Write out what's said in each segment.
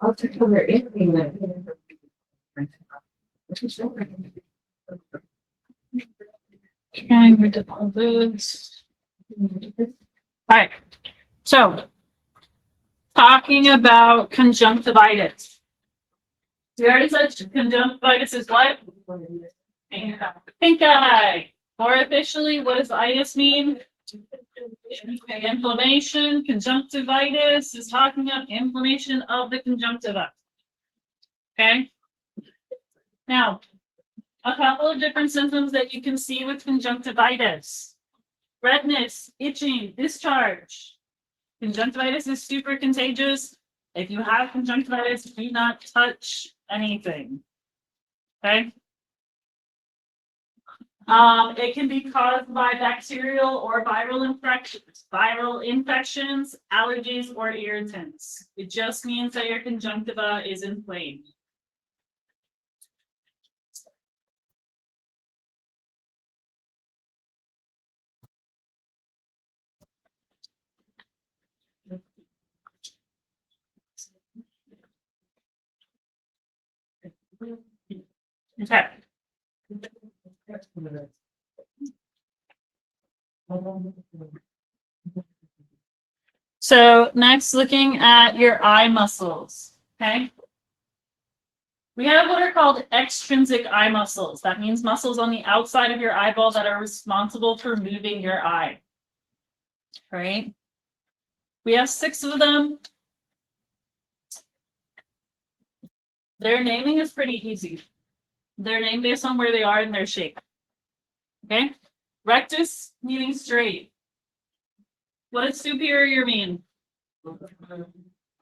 I'll take over anything that. Trying to all this. All right. So, talking about conjunctivitis. We already said conjunctivitis is what? Pink eye. More officially, what does itis mean? Inflammation. Conjunctivitis is talking about inflammation of the conjunctiva. Okay. Now, a couple of different symptoms that you can see with conjunctivitis. Redness, itching, discharge. Conjunctivitis is super contagious. If you have conjunctivitis, do not touch anything. Okay? It can be caused by bacterial or viral infections, allergies, or irritants. It just means that your conjunctiva is inflamed. Okay. So next, looking at your eye muscles. Okay. We have what are called extrinsic eye muscles. That means muscles on the outside of your eyeball that are responsible for moving your eye. Right? We have 6 of them. Their naming is pretty easy. They're named based on where they are in their shape. Okay? Rectus meaning straight. What does superior mean?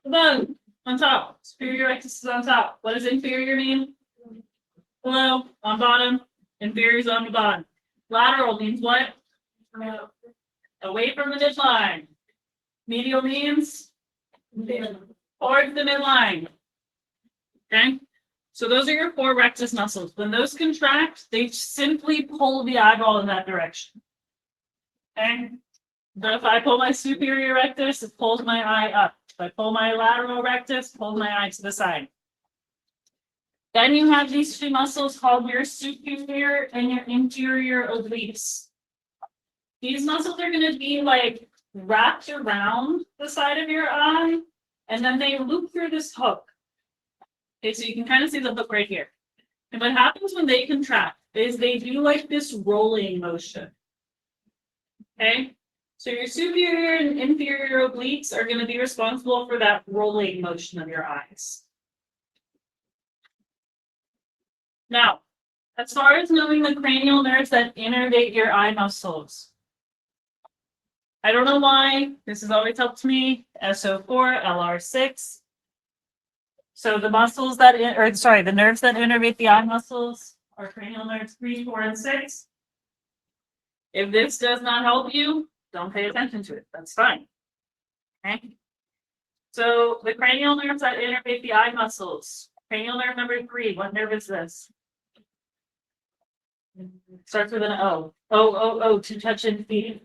Above, on top. Superior rectus is on top. What does inferior mean? Below, on bottom. Inferior is on the bottom. Lateral means what? Away from the midline. Medial means towards the midline. Okay? So those are your 4 rectus muscles. When those contract, they simply pull the eyeball in that direction. Okay? But if I pull my superior rectus, it pulls my eye up. If I pull my lateral rectus, it pulls my eye to the side. Then you have these 2 muscles called your superior and your inferior obliques. These muscles are going to be like wrapped around the side of your eye, and then they loop through this hook. Okay, so you can kind of see the hook right here. And what happens when they contract is they do like this rolling motion. Okay? So your superior and inferior obliques are going to be responsible for that rolling motion of your eyes. Now, as far as knowing the cranial nerves that innervate your eye muscles, I don't know why, this has always helped me, SO4, LR6. So the muscles that, the nerves that innervate the eye muscles are cranial nerves 3, 4, and 6. If this does not help you, don't pay attention to it. That's fine. Okay. So the cranial nerves that innervate the eye muscles. Cranial nerve number 3. What nerve is this? Starts with an O. O, to touch and feel.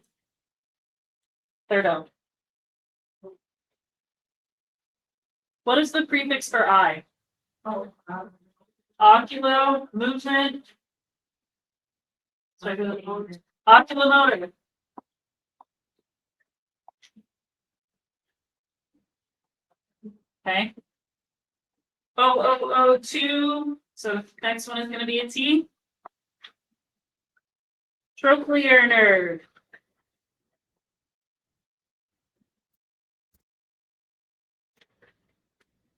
Third O. What is the prefix for eye? Oculo, movement. Oculomotor. Okay. O2. So next one is going to be a T. Trochlear nerve.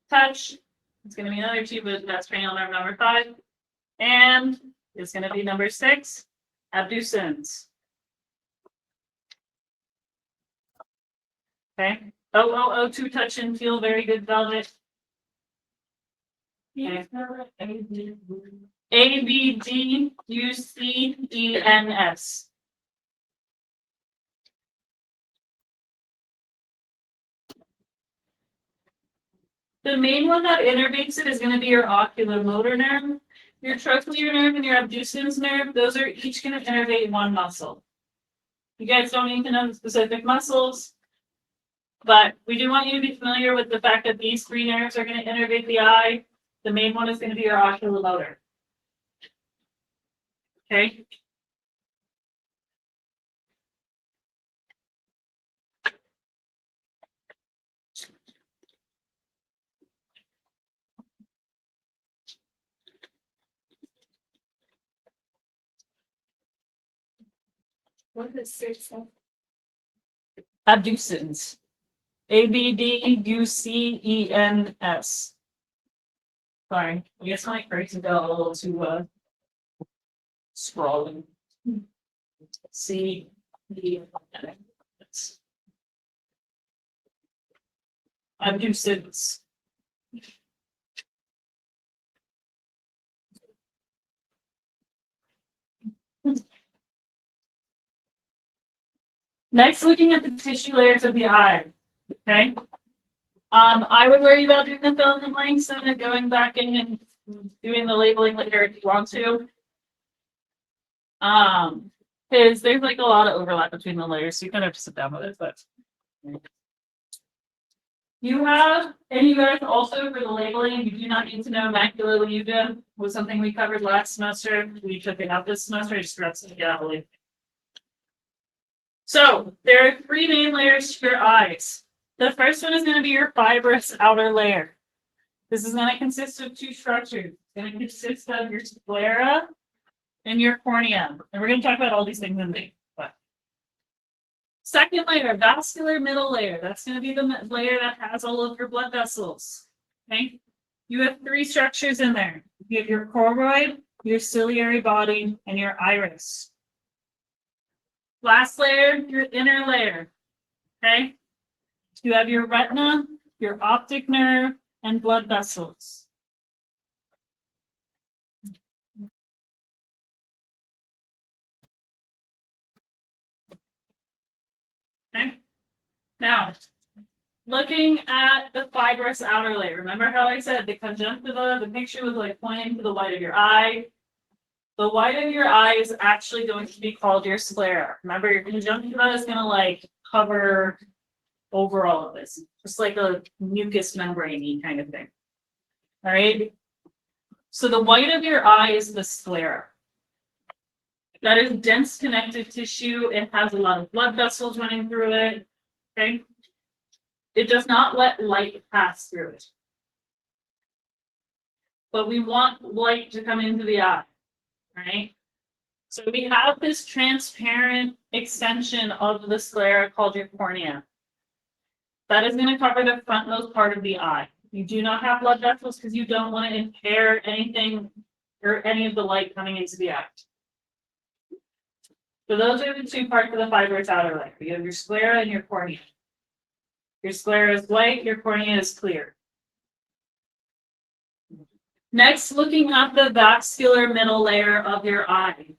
Touch. It's going to be another T, but that's cranial nerve number 5. And it's going to be number 6, abducens. Okay. O2 touch and feel. Very good, Velvet. Okay. ABDUCENS. The main one that innervates it is going to be your oculomotor nerve. your trochlear nerve and your abducens nerve, those are each going to innervate one muscle. You guys don't need to know the specific muscles, but we do want you to be familiar with the fact that these three nerves are going to innervate the eye. The main one is going to be your oculomotor. Okay. What is it? Abducens. ABDUCENS. Sorry, I guess my crazy got a little too scrolling. C D abducens. Next, looking at the tissue layers of the eye. Okay. I would worry about doing the fill in the blanks and then going back in and doing the labeling later if you want to. Because there's like a lot of overlap between the layers, so you kind of have to sit down with it. But you have, and you guys also for the labeling, you do not need to know macula lesion was something we covered last semester. We took it out this semester. I just forgot to get out later. So there are three main layers to your eyes. The first one is going to be your fibrous outer layer. This is going to consist of two structures. It's going to consist of your sclera and your cornea. And we're going to talk about all these things in depth. But second layer, vascular middle layer. That's going to be the layer that has all of your blood vessels. Okay. You have three structures in there. You have your choroid, your ciliary body, and your iris. Last layer, your inner layer. Okay. You have your retina, your optic nerve, and blood vessels. Okay. Now, looking at the fibrous outer layer, remember how I said the conjunctiva, the picture was like pointing to the white of your eye. The white of your eye is actually going to be called your sclera. Remember, your conjunctiva is going to like cover over all of this, just like a mucous membrane kind of thing. All right. So the white of your eye is the sclera. That is dense connective tissue. It has a lot of blood vessels running through it. Okay. It does not let light pass through it. But we want light to come into the eye. Right? So we have this transparent extension of the sclera called your cornea. That is going to cover the frontmost part of the eye. You do not have blood vessels because you don't want to impair anything or any of the light coming into the eye. So those are the two parts of the fibrous outer layer. You have your sclera and your cornea. Your sclera is white, your cornea is clear. Next, looking at the vascular middle layer of your eye.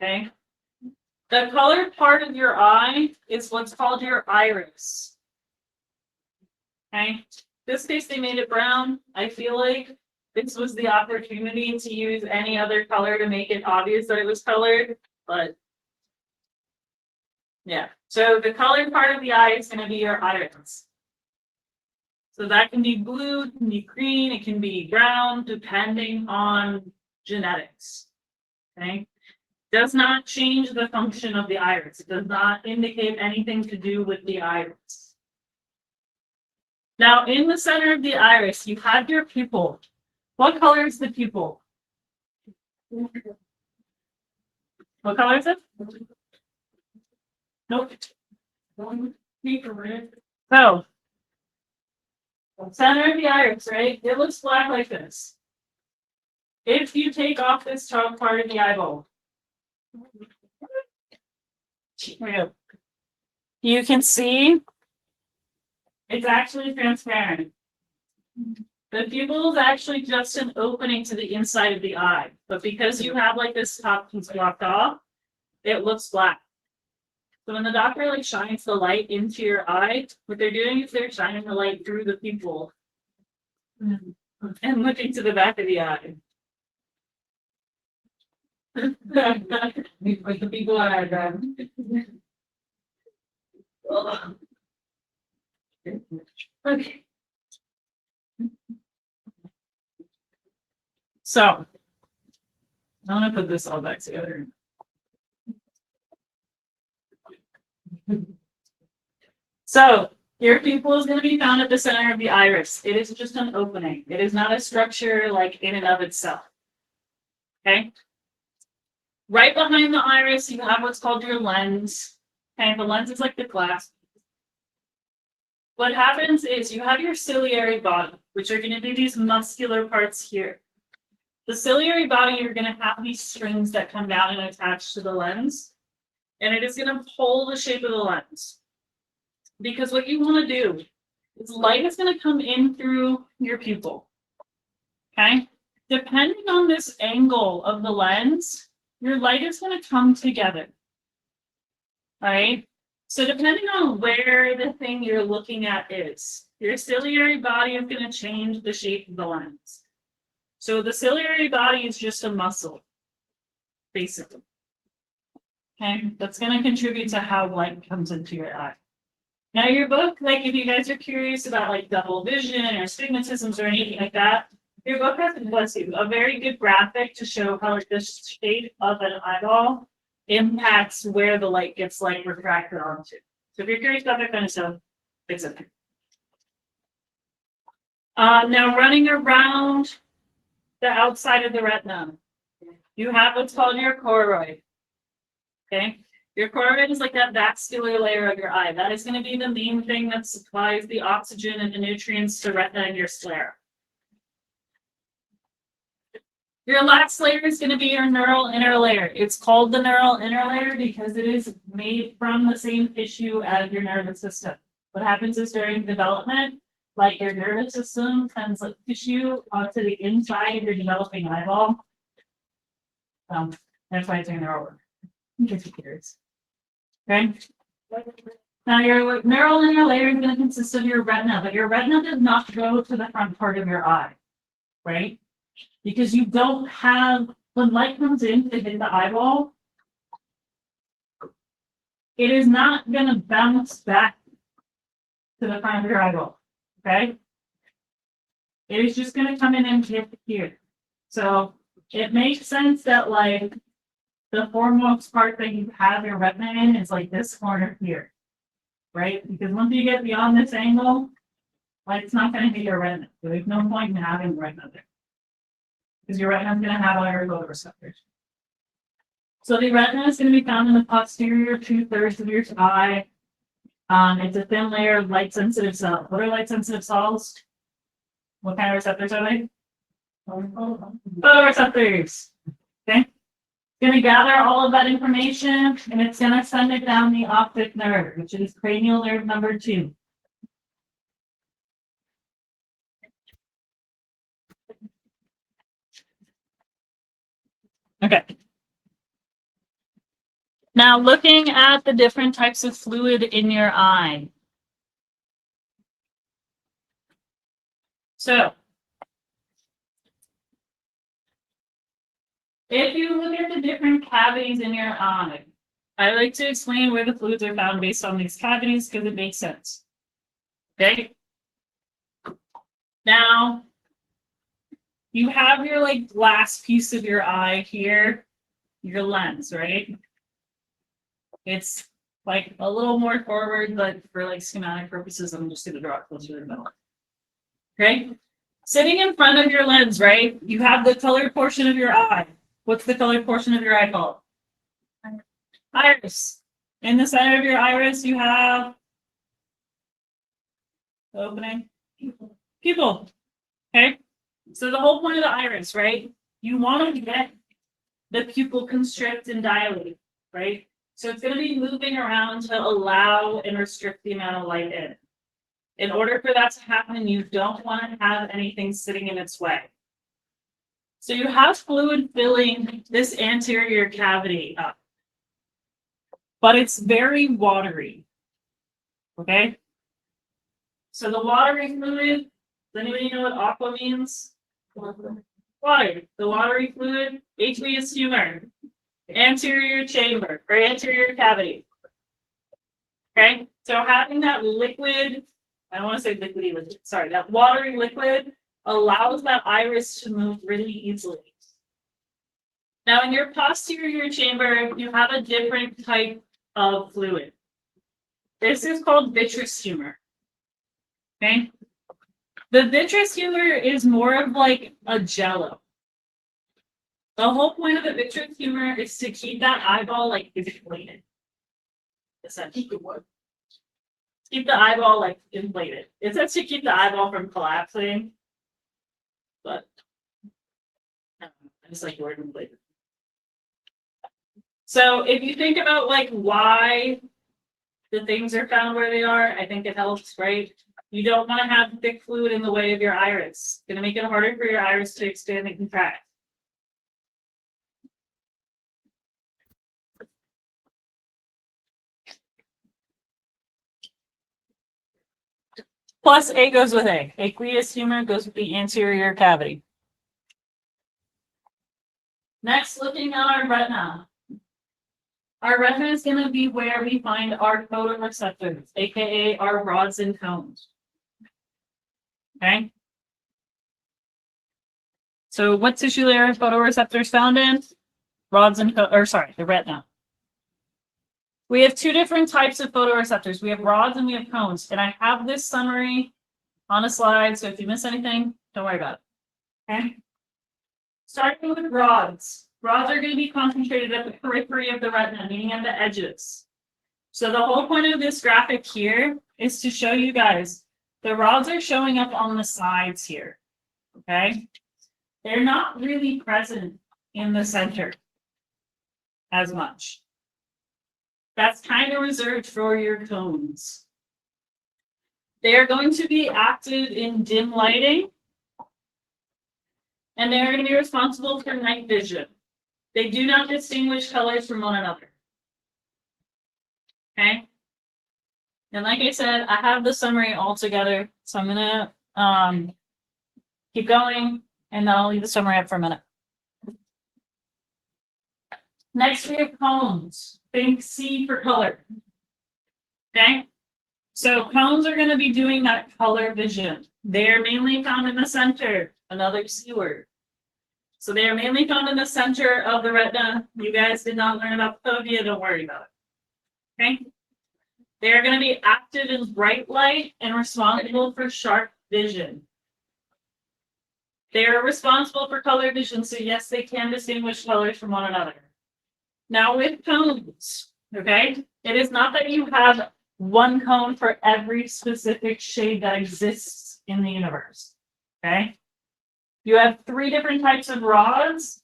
Okay. The colored part of your eye is what's called your iris. Okay. In this case, they made it brown. I feel like this was the opportunity to use any other color to make it obvious that it was colored, but yeah. So the colored part of the eye is going to be your iris. So that can be blue, it can be green, it can be brown, depending on genetics. Okay. Does not change the function of the iris. It does not indicate anything to do with the iris. Now, in the center of the iris, you have your pupil. What color is the pupil? What color is it? Nope. So, center of the iris, right? It looks black like this. If you take off this top part of the eyeball, you can see it's actually transparent. The pupil is actually just an opening to the inside of the eye, but because you have like this top piece blocked off, it looks black. So when the doctor like shines the light into your eye, what they're doing is they're shining the light through the pupil and looking to the back of the eye. We put the people are done. Okay. So, I'm gonna put this all back together. So, your pupil is going to be found at the center of the iris. It is just an opening. It is not a structure like in and of itself. Okay? Right behind the iris, you have what's called your lens. Okay, the lens is like the glass. What happens is you have your ciliary body, which are going to be these muscular parts here. The ciliary body, you're going to have these strings that come down and attach to the lens, and it is going to pull the shape of the lens. Because what you want to do is light is going to come in through your pupil. Okay? Depending on this angle of the lens, your light is going to come together. All right? So depending on where the thing you're looking at is, your ciliary body is going to change the shape of the lens. So the ciliary body is just a muscle, basically. Okay? That's going to contribute to how light comes into your eye. Now your book, like if you guys are curious about like double vision or stigmatisms or anything like that, your book has, bless you, a very good graphic to show how like the shape of an eyeball impacts where the light gets like refracted onto. So if you're curious about that kind of stuff, it's in there. Now running around the outside of the retina, you have what's called your choroid. Okay. Your choroid is like that vascular layer of your eye. That is going to be the main thing that supplies the oxygen and the nutrients to retina and your sclera. Your last layer is going to be your neural inner layer. It's called the neural inner layer because it is made from the same tissue as your nervous system. What happens is during development, like your nervous system sends like tissue onto the inside of your developing eyeball. That's why it's doing neural work. In case you're curious. Okay. Now your neural inner layer is going to consist of your retina, but your retina does not go to the front part of your eye, right? Because you don't have, when light comes in to hit the eyeball, it is not going to bounce back to the front of your eyeball, okay? It is just going to come in and hit here. So it makes sense that like the foremost part that you have your retina in is like this corner here, right? Because once you get beyond this angle, like it's not going to hit your retina. So there's no point in having the retina there. Because your retina is going to have all your photoreceptors. So the retina is going to be found in the posterior 2/3 of your eye. It's a thin layer of light-sensitive cells. What are light-sensitive cells? What kind of receptors are they? Photoreceptors. Okay. Going to gather all of that information and it's going to send it down the optic nerve, which is cranial nerve number 2. Okay. Now looking at the different types of fluid in your eye. So if you look at the different cavities in your eye, I like to explain where the fluids are found based on these cavities because it makes sense. Okay. Now, you have your like glass piece of your eye here, your lens, right? It's like a little more forward, but for like schematic purposes, I'm just going to draw it closer to the middle. Okay. Sitting in front of your lens, right? You have the colored portion of your eye. What's the colored portion of your eye called? Iris. In the center of your iris, you have the opening. Pupil. Okay. So the whole point of the iris, right? You want to get the pupil constrict and dilate, right? So it's going to be moving around to allow and restrict the amount of light in. In order for that to happen, you don't want to have anything sitting in its way. So you have fluid filling this anterior cavity up, but it's very watery, okay? So the watery fluid, does anybody know what aqua means? Water, the watery fluid, aqueous humor, anterior chamber or anterior cavity. Okay, so having that liquid, I don't want to say liquidy liquid, sorry, that watery liquid allows that iris to move really easily. Now, in your posterior chamber, you have a different type of fluid. This is called vitreous humor. Okay, the vitreous humor is more of like a jello. The whole point of the vitreous humor is to keep that eyeball like inflated. Essentially. Keep the eyeball like inflated. It says to keep the eyeball from collapsing, but I just like the word inflated. So if you think about like why the things are found where they are, I think it helps, right? You don't want to have thick fluid in the way of your iris. It's going to make it harder for your iris to expand and contract. Plus A goes with A. Aqueous humor goes with the anterior cavity. Next, looking at our retina. Our retina is going to be where we find our photoreceptors, aka our rods and cones. Okay. So what tissue layer are photoreceptors found in? Rods and the retina. We have two different types of photoreceptors. We have rods and we have cones. And I have this summary on a slide, so if you miss anything, don't worry about it. Okay. Starting with rods. Rods are going to be concentrated at the periphery of the retina, meaning at the edges. So the whole point of this graphic here is to show you guys the rods are showing up on the sides here. Okay. They're not really present in the center as much. That's kind of reserved for your cones. They are going to be active in dim lighting, and they are going to be responsible for night vision. They do not distinguish colors from one another. Okay? And like I said, I have the summary all together, so I'm going to keep going, and then I'll leave the summary up for a minute. Next, we have cones. Think C for color. Okay? So cones are going to be doing that color vision. They're mainly found in the center, another C word. So they are mainly found in the center of the retina. You guys did not learn about fovea, don't worry about it. Okay? They are going to be active in bright light and responsible for sharp vision. They are responsible for color vision, so yes, they can distinguish colors from one another. Now with cones, okay, it is not that you have one cone for every specific shade that exists in the universe, okay? You have three different types of rods,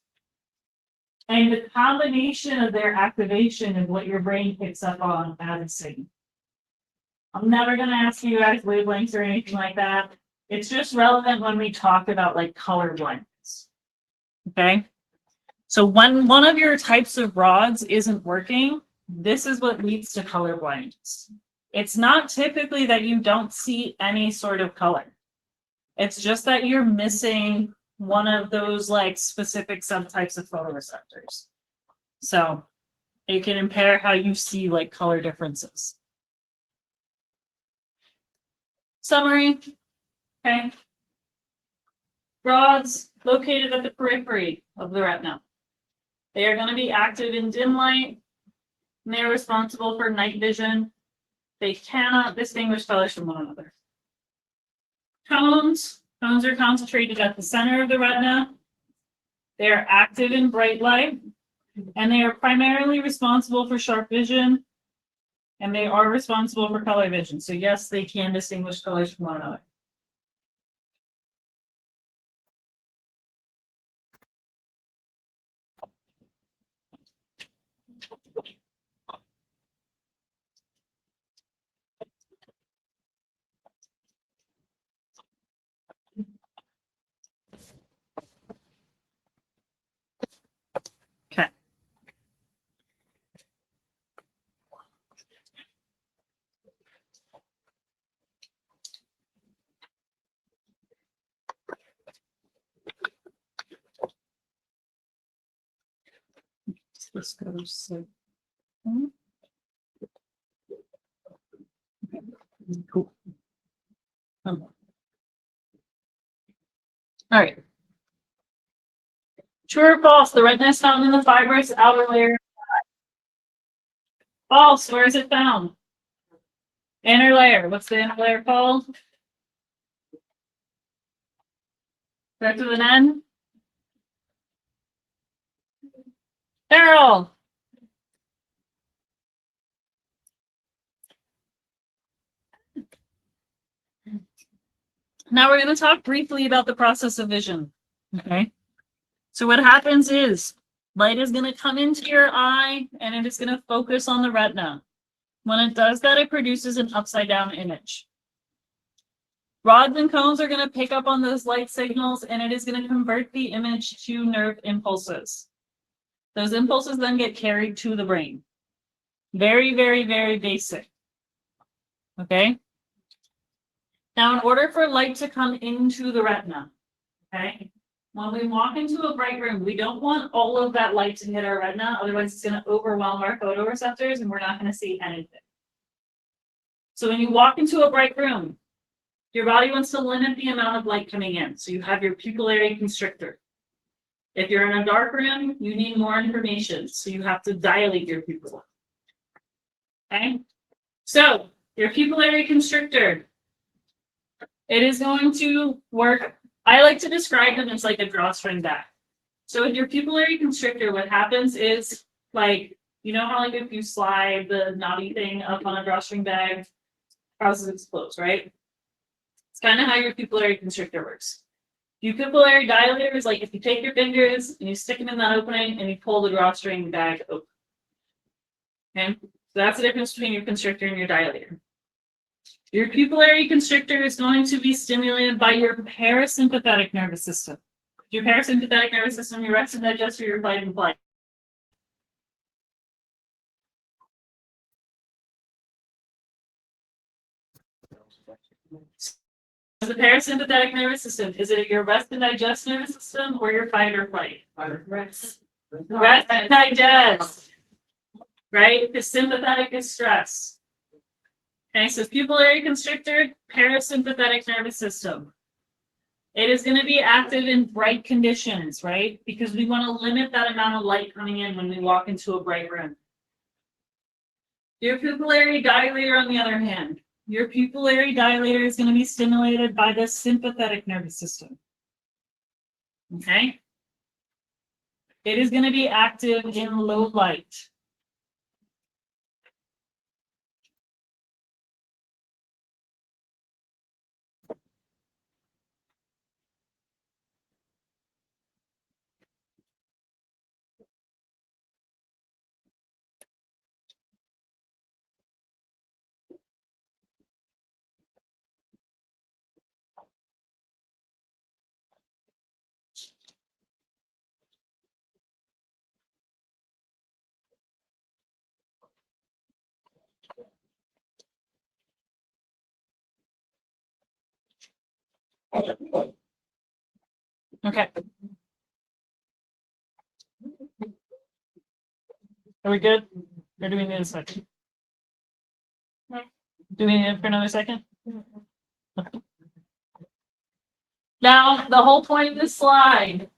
and the combination of their activation is what your brain picks up on as a signal. I'm never going to ask you guys wavelengths or anything like that. It's just relevant when we talk about like color blindness, okay? So when one of your types of rods isn't working, this is what leads to color blindness. It's not typically that you don't see any sort of color. It's just that you're missing one of those like specific subtypes of photoreceptors. So it can impair how you see like color differences. Summary. Okay. Rods located at the periphery of the retina. They are going to be active in dim light, and they are responsible for night vision. They cannot distinguish colors from one another. Cones. Cones are concentrated at the center of the retina. They are active in bright light, and they are primarily responsible for sharp vision, and they are responsible for color vision. So yes, they can distinguish colors from one another. Okay. This goes like. Cool. All right. True or false? The retina is found in the fibrous outer layer. False. Where is it found? Inner layer. What's the inner layer called? Starts with an N. Carol. Now we're going to talk briefly about the process of vision. Okay. So what happens is light is going to come into your eye and it is going to focus on the retina. When it does that, it produces an upside down image. Rods and cones are going to pick up on those light signals and it is going to convert the image to nerve impulses. Those impulses then get carried to the brain. Very, very, very basic. Okay. Now, in order for light to come into the retina, okay, when we walk into a bright room, we don't want all of that light to hit our retina. Otherwise, it's going to overwhelm our photoreceptors and we're not going to see anything. So when you walk into a bright room, your body wants to limit the amount of light coming in. So you have your pupillary constrictor. If you're in a dark room, you need more information. So you have to dilate your pupil. Okay? So your pupillary constrictor, it is going to work. I like to describe them as like a drawstring bag. So with your pupillary constrictor, what happens is like, you know how like if you slide the knotty thing up on a drawstring bag, process explodes, right? It's kind of how your pupillary constrictor works. Your pupillary dilator is like if you take your fingers and you stick them in that opening and you pull the drawstring bag open. Okay, so that's the difference between your constrictor and your dilator. Your pupillary constrictor is going to be stimulated by your parasympathetic nervous system. Your parasympathetic nervous system, your rest and digest, or your fight and flight. The parasympathetic nervous system, is it your rest and digest nervous system or your fight or flight? Rest. Rest and digest. Right? Because sympathetic is stress. Okay, so pupillary constrictor, parasympathetic nervous system. It is going to be active in bright conditions, right? Because we want to limit that amount of light coming in when we walk into a bright room. Your pupillary dilator, on the other hand, your pupillary dilator is going to be stimulated by the sympathetic nervous system. Okay? It is going to be active in low light. Okay. Are we good? Or do we need a second? Do we need it for another second? Okay. Now, the whole point of this slide,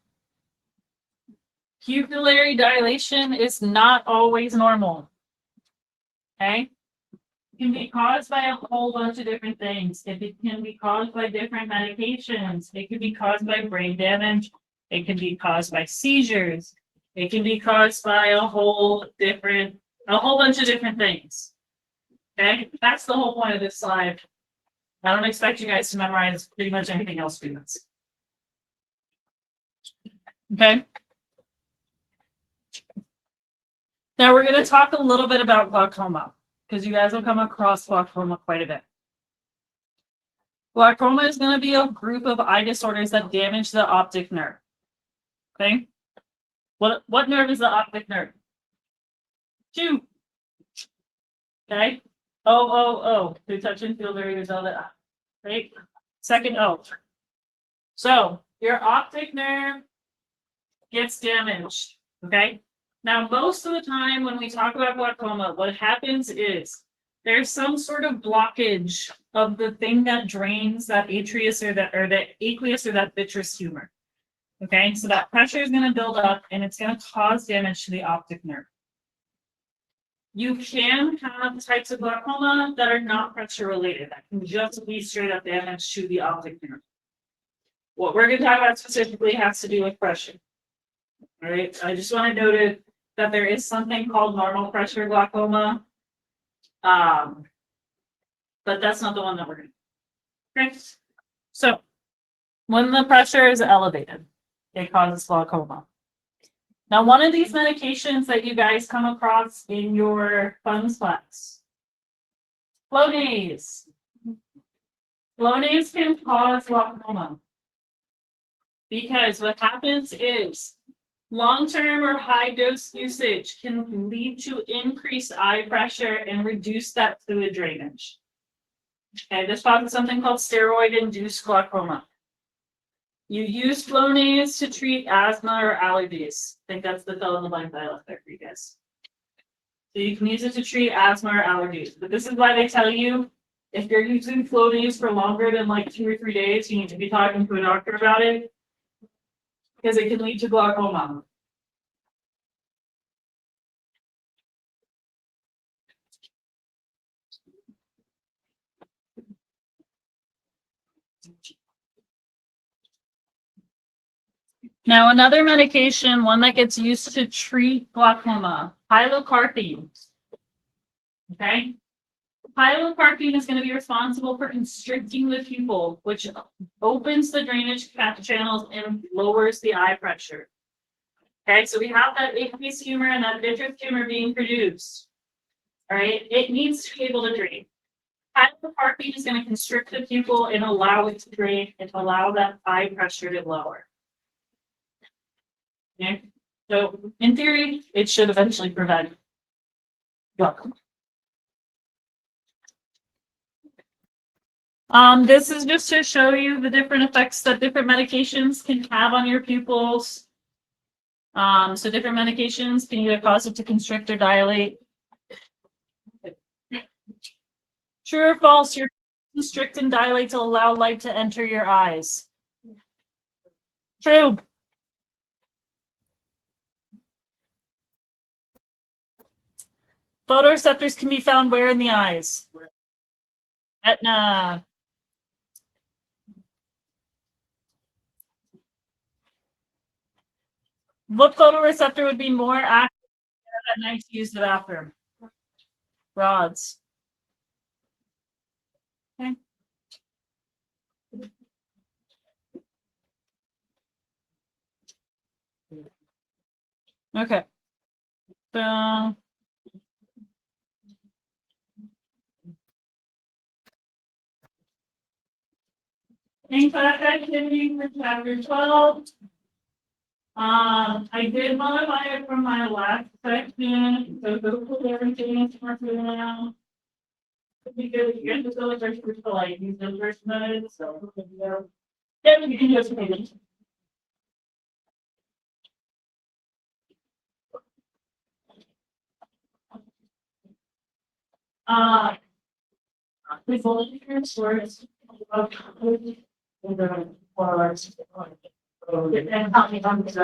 pupillary dilation is not always normal. Okay? It can be caused by a whole bunch of different things. It can be caused by different medications. It can be caused by brain damage. It can be caused by seizures. It can be caused by a whole bunch of different things. Okay? That's the whole point of this slide. I don't expect you guys to memorize pretty much anything else for this. Okay? Now we're going to talk a little bit about glaucoma, because you guys will come across glaucoma quite a bit. Glaucoma is going to be a group of eye disorders that damage the optic nerve. Okay? What nerve is the optic nerve? 2. Okay? O. To touch and feel very good. Right? Second O. So your optic nerve gets damaged. Okay? Now, most of the time when we talk about glaucoma, what happens is there's some sort of blockage of the thing that drains that aqueous or that vitreous humor. Okay, so that pressure is going to build up and it's going to cause damage to the optic nerve. You can have types of glaucoma that are not pressure related, that can just be straight up damage to the optic nerve. What we're going to talk about specifically has to do with pressure. All right, I just want to note that there is something called normal pressure glaucoma, but that's not the one that we're going to. Okay, so when the pressure is elevated, it causes glaucoma. Now, one of these medications that you guys come across in your funds class, Flonase. Flonase can cause glaucoma because what happens is long-term or high-dose usage can lead to increased eye pressure and reduce that fluid drainage. Okay, this causes something called steroid-induced glaucoma. You use Flonase to treat asthma or allergies. I think that's the fill in the blank that I left there for you guys. So you can use it to treat asthma or allergies. But this is why they tell you if you're using Flonase for longer than like 2 or 3 days, you need to be talking to a doctor about it because it can lead to glaucoma. Now, another medication, one that gets used to treat glaucoma, pilocarpine. Okay? Pilocarpine is going to be responsible for constricting the pupil, which opens the drainage channels and lowers the eye pressure. Okay, so we have that aqueous humor and that vitreous humor being produced. All right, it needs to be able to drain. Pilocarpine is going to constrict the pupil and allow it to drain and allow that eye pressure to lower. Okay, so in theory, it should eventually prevent glaucoma. This is just to show you the different effects that different medications can have on your pupils. So different medications can either cause it to constrict or dilate. True or false, your constrict and dilate to allow light to enter your eyes. True. Photoreceptors can be found where in the eyes? Retina. What photoreceptor would be more active at night to use the bathroom? Rods. Okay. Okay. So main class activity for chapter 12. I did modify it from my last section, so hopefully everything is working now. Because you get the syllabus for like these syllabus notes, so yeah, you can just read it. The volunteers were and how many times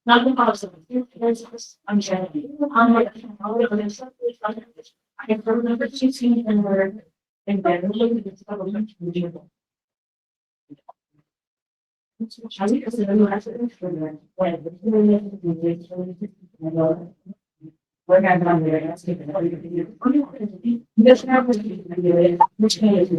nothing possible. I'm trying. I can remember teaching and word and then look at the government. We're going to be there. This happened, which means